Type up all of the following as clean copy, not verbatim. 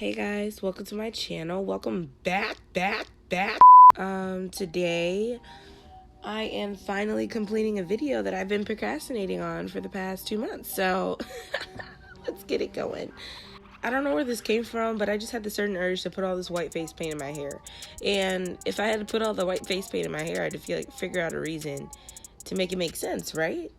Hey guys, welcome to my channel. Welcome back. Today I am finally completing a video that I've been procrastinating on for the past 2 months. So let's get it going. I don't know where this came from, but I just had the certain urge to put all this white face paint in my hair. And if I had to put all the white face paint in my hair, I had to figure out a reason to make it make sense, right?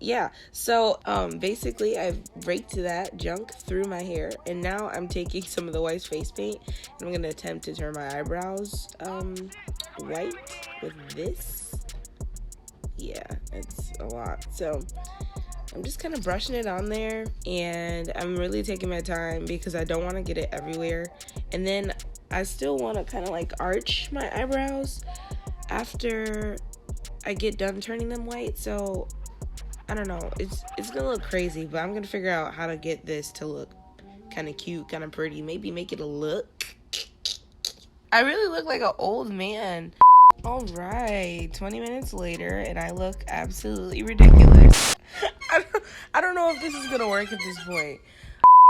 Yeah, so basically I've raked that junk through my hair, and now I'm taking some of the white face paint and I'm gonna attempt to turn my eyebrows white with this. Yeah, it's a lot. So I'm just kind of brushing it on there, and I'm really taking my time because I don't want to get it everywhere. And then I still want to kind of like arch my eyebrows after I get done turning them white. So I don't know, it's gonna look crazy, but I'm gonna figure out how to get this to look kind of cute, kind of pretty, maybe make it a look. I really look like an old man. All right, 20 minutes later, and I look absolutely ridiculous. I don't know if this is gonna work at this point.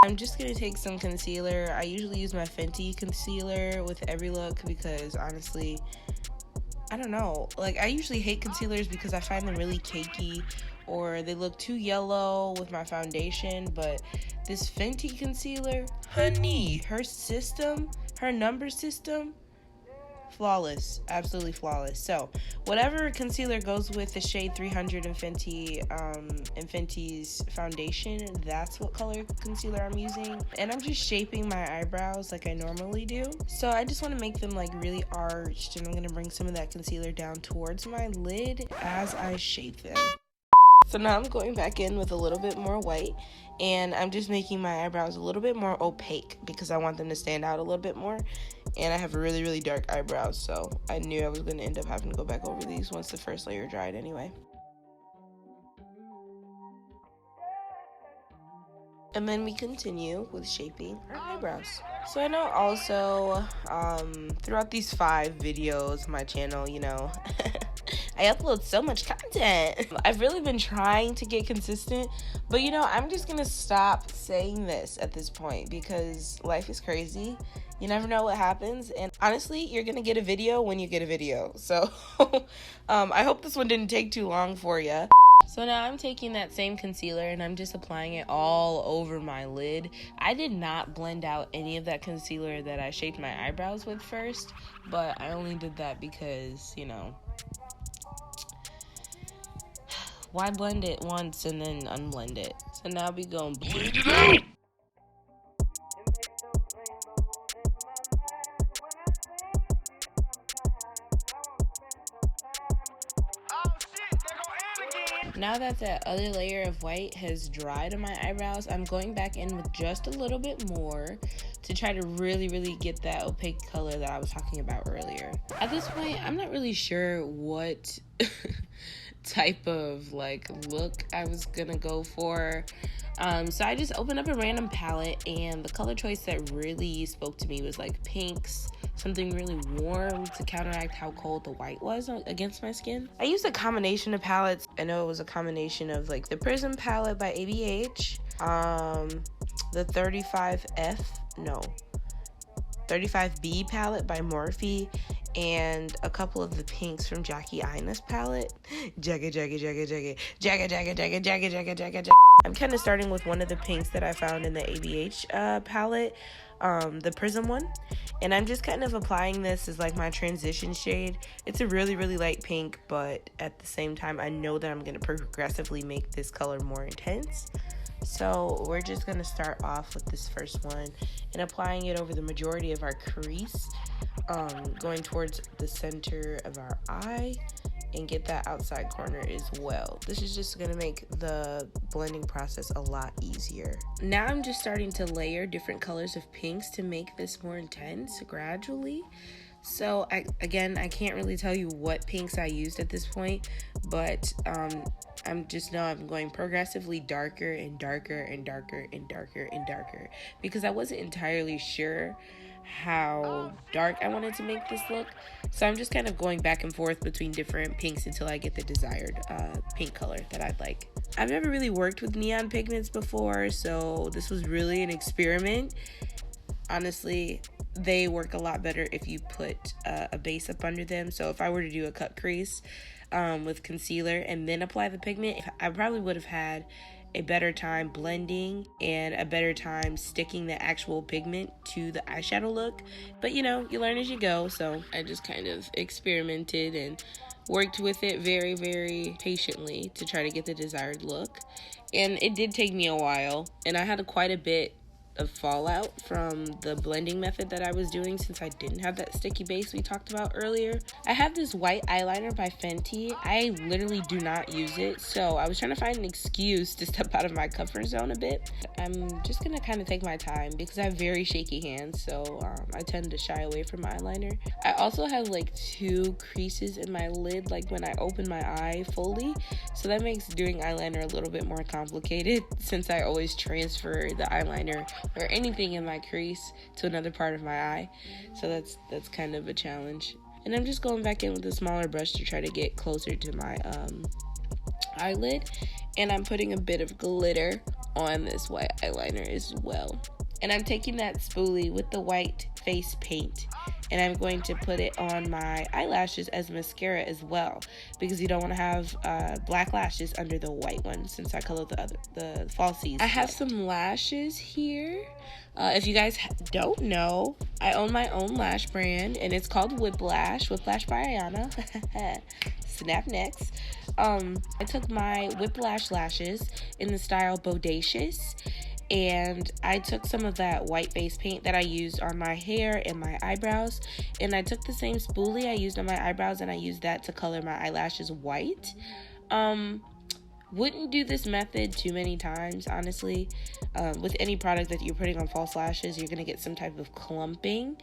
I'm just gonna take some concealer. I usually use my Fenty concealer with every look because honestly, I don't know, like I usually hate concealers because I find them really cakey or they look too yellow with my foundation. But this Fenty concealer, honey, her number system, flawless, absolutely flawless. So whatever concealer goes with the shade 300 in Fenty's foundation, that's what color concealer I'm using. And I'm just shaping my eyebrows like I normally do. So I just want to make them like really arched, and I'm going to bring some of that concealer down towards my lid as I shape them. So now I'm going back in with a little bit more white, and I'm just making my eyebrows a little bit more opaque because I want them to stand out a little bit more. And I have really, really dark eyebrows, so I knew I was going to end up having to go back over these once the first layer dried anyway. And then we continue with shaping our eyebrows. So I know also throughout these 5 videos on my channel, you know, I upload so much content. I've really been trying to get consistent, but you know, I'm just gonna stop saying this at this point because life is crazy. You never know what happens, and honestly, you're gonna get a video when you get a video. So I hope this one didn't take too long for you. So now I'm taking that same concealer and I'm just applying it all over my lid. I did not blend out any of that concealer that I shaped my eyebrows with first, but I only did that because, you know, why blend it once and then unblend it? So now we go and blend it out. Now that that other layer of white has dried on my eyebrows, I'm going back in with just a little bit more to try to really, really get that opaque color that I was talking about earlier. At this point, I'm not really sure what type of like look I was gonna go for. So I just opened up a random palette, and the color choice that really spoke to me was like pinks, something really warm to counteract how cold the white was against my skin. I used a combination of palettes. I know it was a combination of like the Prism palette by ABH, the 35B palette by Morphe, and a couple of the pinks from WLbyiyanna's palette. Jagga. I'm kind of starting with one of the pinks that I found in the ABH palette, the Prism one, and I'm just kind of applying this as like my transition shade. It's a really, really light pink, but at the same time, I know that I'm going to progressively make this color more intense. So we're just going to start off with this first one and applying it over the majority of our crease, going towards the center of our eye, and get that outside corner as well. This is just gonna make the blending process a lot easier. Now I'm just starting to layer different colors of pinks to make this more intense gradually. So I can't really tell you what pinks I used at this point, but I'm just know I'm going progressively darker and darker and darker and darker and darker, because I wasn't entirely sure how dark I wanted to make this look. So I'm just kind of going back and forth between different pinks until I get the desired pink color that I'd like. I've never really worked with neon pigments before, so this was really an experiment. Honestly, they work a lot better if you put a base up under them. So if I were to do a cut crease with concealer and then apply the pigment, I probably would have had a better time blending and a better time sticking the actual pigment to the eyeshadow look. But you know, you learn as you go, so I just kind of experimented and worked with it very, very patiently to try to get the desired look. And it did take me a while, and I had quite a bit of fallout from the blending method that I was doing, since I didn't have that sticky base we talked about earlier. I have this white eyeliner by Fenty. I literally do not use it, so I was trying to find an excuse to step out of my comfort zone a bit. I'm just gonna kind of take my time because I have very shaky hands, so I tend to shy away from eyeliner. I also have like 2 creases in my lid, like when I open my eye fully, so that makes doing eyeliner a little bit more complicated, since I always transfer the eyeliner or anything in my crease to another part of my eye. So that's kind of a challenge. And I'm just going back in with a smaller brush to try to get closer to my eyelid. And I'm putting a bit of glitter on this white eyeliner as well. And I'm taking that spoolie with the white face paint, and I'm going to put it on my eyelashes as mascara as well, because you don't want to have black lashes under the white ones, since I color the falsies. I have some lashes here. If you guys don't know, I own my own lash brand, and it's called WLbyiyanna. Snap necks. I took my whiplash lashes in the style Bodacious, and I took some of that white face paint that I used on my hair and my eyebrows, and I took the same spoolie I used on my eyebrows and I used that to color my eyelashes white. Wouldn't do this method too many times, honestly. With any product that you're putting on false lashes, you're gonna get some type of clumping,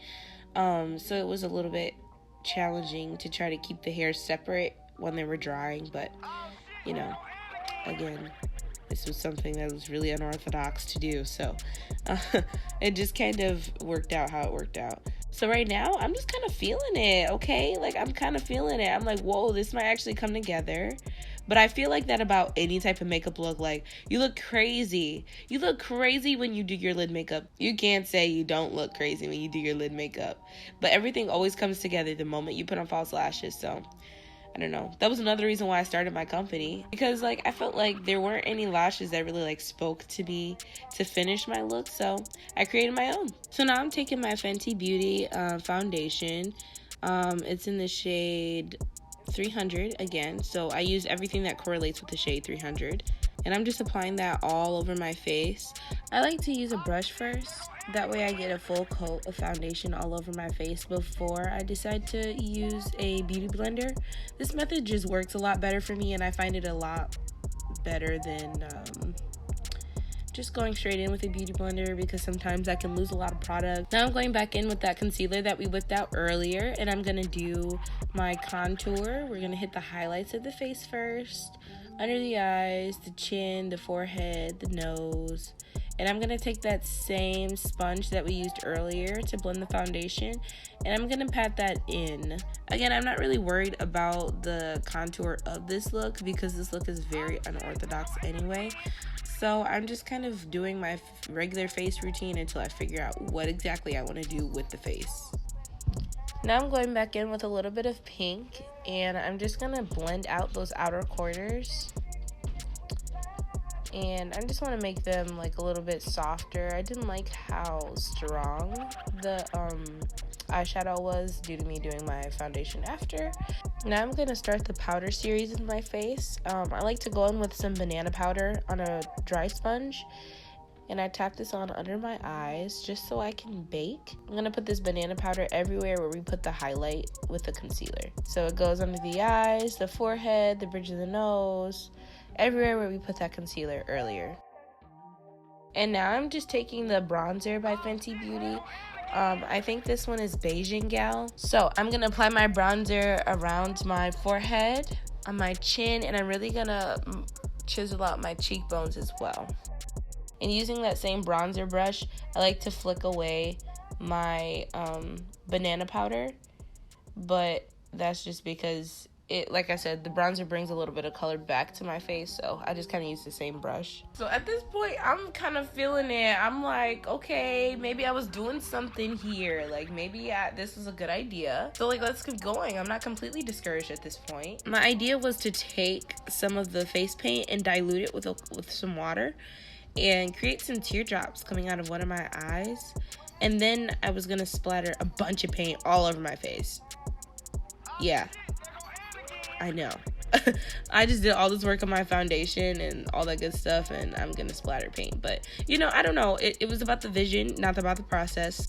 so it was a little bit challenging to try to keep the hair separate when they were drying, but you know, again, this was something that was really unorthodox to do, so it just kind of worked out how it worked out. So right now, I'm just kind of feeling it, okay? Like, I'm kind of feeling it. I'm like, whoa, this might actually come together. But I feel like that about any type of makeup look. Like, you look crazy. You look crazy when you do your lid makeup. You can't say you don't look crazy when you do your lid makeup. But everything always comes together the moment you put on false lashes, so I don't know. That was another reason why I started my company, because like I felt like there weren't any lashes that really like spoke to me to finish my look, so I created my own. So now I'm taking my Fenty Beauty foundation. It's in the shade 300 again, so I use everything that correlates with the shade 300, and I'm just applying that all over my face. I like to use a brush first. That way I get a full coat of foundation all over my face before I decide to use a beauty blender. This method just works a lot better for me, and I find it a lot better than just going straight in with a beauty blender, because sometimes I can lose a lot of product. Now I'm going back in with that concealer that we whipped out earlier, and I'm going to do my contour. We're going to hit the highlights of the face first, under the eyes, the chin, the forehead, the nose. And I'm going to take that same sponge that we used earlier to blend the foundation, and I'm going to pat that in. Again, I'm not really worried about the contour of this look, because this look is very unorthodox anyway. So I'm just kind of doing my regular face routine until I figure out what exactly I want to do with the face. Now I'm going back in with a little bit of pink, and I'm just going to blend out those outer corners. And I just want to make them like a little bit softer. I didn't like how strong the eyeshadow was due to me doing my foundation after. Now I'm going to start the powder series in my face. I like to go in with some banana powder on a dry sponge, and I tap this on under my eyes just so I can bake. I'm going to put this banana powder everywhere where we put the highlight with the concealer. So it goes under the eyes, the forehead, the bridge of the nose, everywhere where we put that concealer earlier. And now I'm just taking the bronzer by Fenty Beauty, I think this one is Beijing Gal. So I'm gonna apply my bronzer around my forehead, on my chin, and I'm really gonna chisel out my cheekbones as well. And using that same bronzer brush, I like to flick away my banana powder, but that's just because it, like I said, the bronzer brings a little bit of color back to my face, so I just kind of use the same brush. So at this point, I'm kind of feeling it. I'm like, okay, maybe I was doing something here. Like, maybe this was a good idea. So, like, let's keep going. I'm not completely discouraged at this point. My idea was to take some of the face paint and dilute it with some water and create some teardrops coming out of one of my eyes. And then I was gonna splatter a bunch of paint all over my face. Yeah. I know. I just did all this work on my foundation and all that good stuff, and I'm gonna splatter paint. But, you know, I don't know. It was about the vision, not about the process.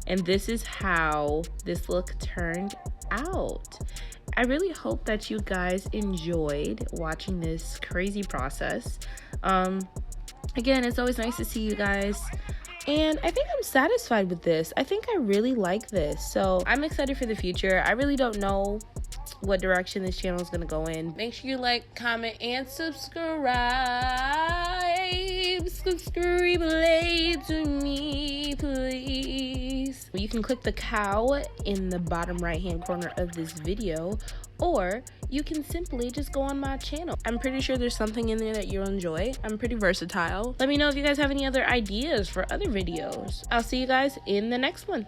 And this is how this look turned out. I really hope that you guys enjoyed watching this crazy process. Again, it's always nice to see you guys. And I think I'm satisfied with this. I think I really like this. So I'm excited for the future. I really don't know what direction this channel is going to go in. Make sure you like, comment, and subscribe. Subscribe to me, please. You can click the cow in the bottom right hand corner of this video, or you can simply just go on my channel. I'm pretty sure there's something in there that you'll enjoy. I'm pretty versatile. Let me know if you guys have any other ideas for other videos. I'll see you guys in the next one.